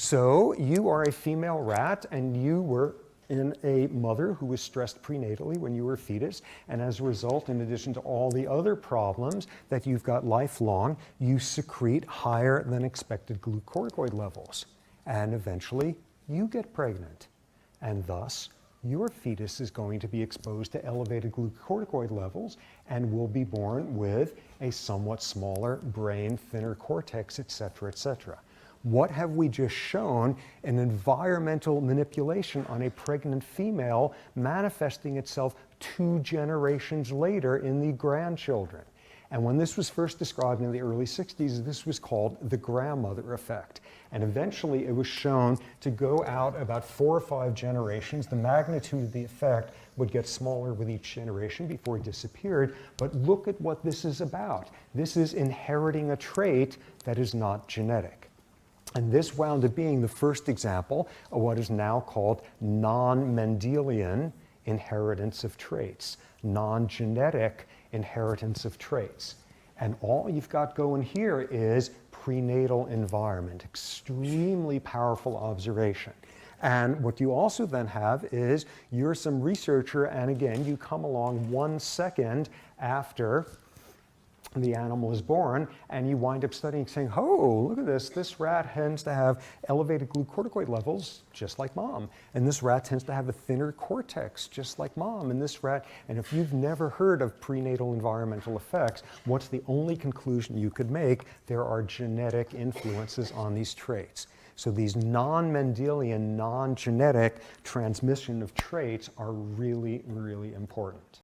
So you are a female rat, and you were in a mother who was stressed prenatally when you were a fetus, and as a result, in addition to all the other problems that you've got lifelong, you secrete higher than expected glucocorticoid levels, and eventually you get pregnant, and thus your fetus is going to be exposed to elevated glucocorticoid levels and will be born with a somewhat smaller brain, thinner cortex, et cetera, et cetera. What have we just shown? An environmental manipulation on a pregnant female manifesting itself 2 generations later in the grandchildren. And when this was first described in the early 60s, this was called the grandmother effect. And eventually it was shown to go out about 4 or 5 generations. The magnitude of the effect would get smaller with each generation before it disappeared. But look at what this is about. This is inheriting a trait that is not genetic. And this wound up being the first example of what is now called non-Mendelian inheritance of traits, non-genetic inheritance of traits. And all you've got going here is prenatal environment, extremely powerful observation. And what you also then have is you're some researcher, and again, you come along 1 second after the animal is born, and you wind up studying, saying, oh, look at this. This rat tends to have elevated glucocorticoid levels, just like mom. And this rat tends to have a thinner cortex, just like mom. And this rat, and if you've never heard of prenatal environmental effects, what's the only conclusion you could make? There are genetic influences on these traits. So these non-Mendelian, non-genetic transmission of traits are really, really important.